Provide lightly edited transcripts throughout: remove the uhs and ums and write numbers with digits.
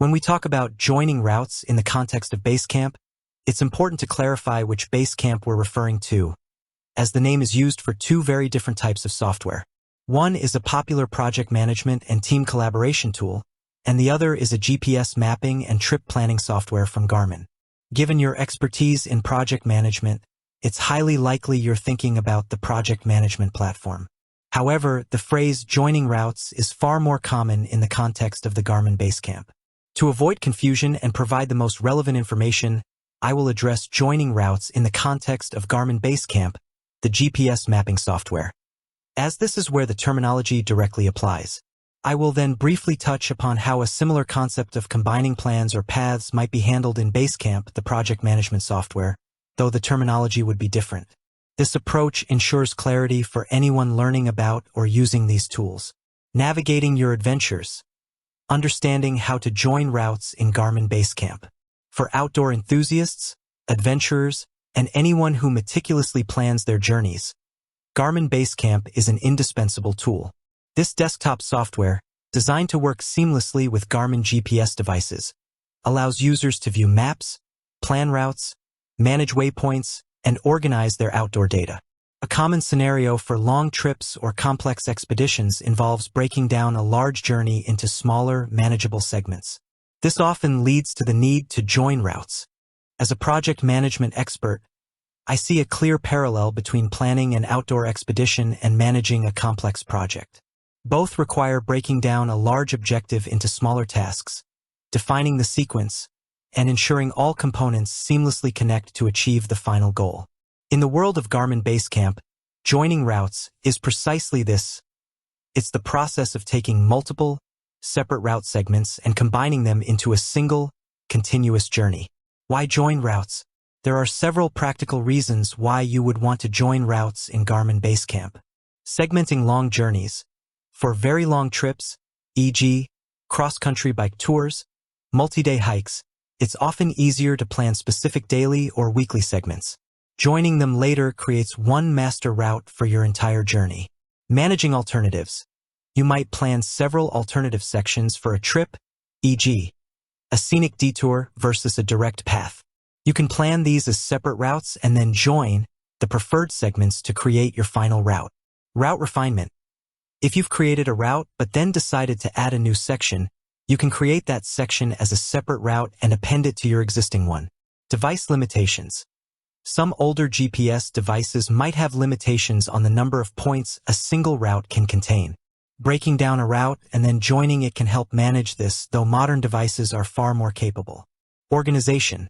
When we talk about joining routes in the context of Basecamp, it's important to clarify which Basecamp we're referring to, as the name is used for two very different types of software. One is a popular project management and team collaboration tool, and the other is a GPS mapping and trip planning software from Garmin. Given your expertise in project management, it's highly likely you're thinking about the project management platform. However, the phrase joining routes is far more common in the context of the Garmin Basecamp. To avoid confusion and provide the most relevant information, I will address joining routes in the context of Garmin Basecamp, the GPS mapping software. As this is where the terminology directly applies, I will then briefly touch upon how a similar concept of combining plans or paths might be handled in Basecamp, the project management software, though the terminology would be different. This approach ensures clarity for anyone learning about or using these tools. Navigating your adventures. Understanding how to join routes in Garmin Basecamp. For outdoor enthusiasts, adventurers, and anyone who meticulously plans their journeys, Garmin Basecamp is an indispensable tool. This desktop software, designed to work seamlessly with Garmin GPS devices, allows users to view maps, plan routes, manage waypoints, and organize their outdoor data. A common scenario for long trips or complex expeditions involves breaking down a large journey into smaller, manageable segments. This often leads to the need to join routes. As a project management expert, I see a clear parallel between planning an outdoor expedition and managing a complex project. Both require breaking down a large objective into smaller tasks, defining the sequence, and ensuring all components seamlessly connect to achieve the final goal. In the world of Garmin Basecamp, joining routes is precisely this. It's the process of taking multiple, separate route segments and combining them into a single, continuous journey. Why join routes? There are several practical reasons why you would want to join routes in Garmin Basecamp. Segmenting long journeys. For very long trips, e.g., cross-country bike tours, multi-day hikes, it's often easier to plan specific daily or weekly segments. Joining them later creates one master route for your entire journey. Managing alternatives. You might plan several alternative sections for a trip, e.g., a scenic detour versus a direct path. You can plan these as separate routes and then join the preferred segments to create your final route. Route refinement. If you've created a route but then decided to add a new section, you can create that section as a separate route and append it to your existing one. Device limitations. Some older GPS devices might have limitations on the number of points a single route can contain. Breaking down a route and then joining it can help manage this, though modern devices are far more capable. Organization.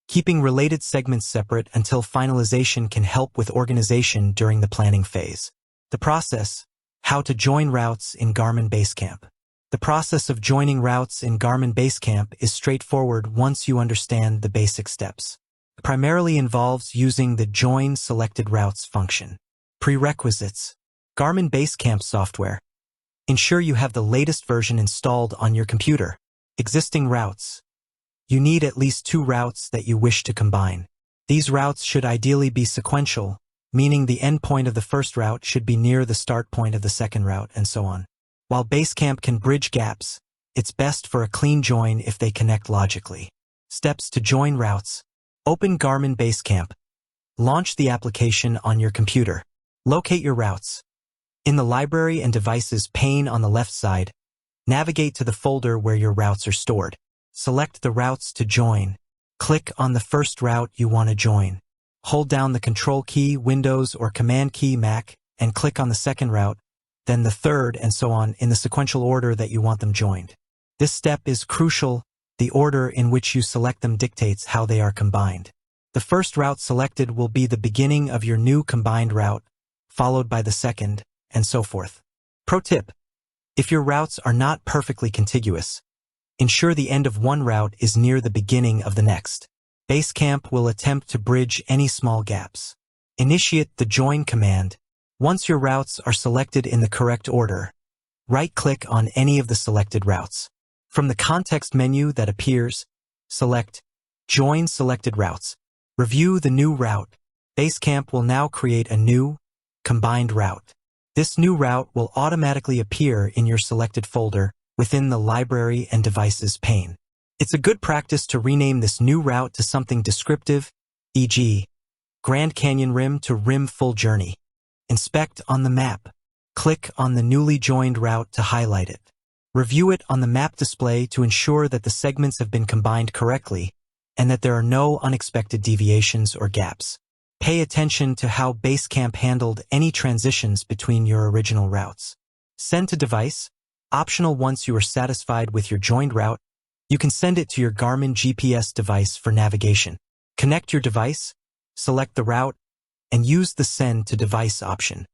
Keeping related segments separate until finalization can help with organization during the planning phase. The process. How to join routes in Garmin Basecamp. The process of joining routes in Garmin Basecamp is straightforward once you understand the basic steps. It primarily involves using the Join Selected Routes function. Prerequisites. Garmin Basecamp software. Ensure you have the latest version installed on your computer. Existing routes. You need at least 2 routes that you wish to combine. These routes should ideally be sequential, meaning the endpoint of the first route should be near the start point of the second route, and so on. While Basecamp can bridge gaps, it's best for a clean join if they connect logically. Steps to join routes. Open Garmin Basecamp. Launch the application on your computer. Locate your routes. In the Library and Devices pane on the left side, navigate to the folder where your routes are stored. Select the routes to join. Click on the first route you want to join. Hold down the Control key, Windows, or Command key, Mac, and click on the second route, then the third, and so on in the sequential order that you want them joined. This step is crucial. The order in which you select them dictates how they are combined. The first route selected will be the beginning of your new combined route, followed by the second, and so forth. Pro tip: if your routes are not perfectly contiguous, ensure the end of one route is near the beginning of the next. Basecamp will attempt to bridge any small gaps. Initiate the Join command. Once your routes are selected in the correct order, right-click on any of the selected routes. From the context menu that appears, select Join Selected Routes. Review the new route. Basecamp will now create a new, combined route. This new route will automatically appear in your selected folder within the Library and Devices pane. It's a good practice to rename this new route to something descriptive, e.g., Grand Canyon Rim to Rim Full Journey. Inspect on the map. Click on the newly joined route to highlight it. Review it on the map display to ensure that the segments have been combined correctly and that there are no unexpected deviations or gaps. Pay attention to how Basecamp handled any transitions between your original routes. Send to device, optional once you are satisfied with your joined route. You can send it to your Garmin GPS device for navigation. Connect your device, select the route, and use the Send to Device option.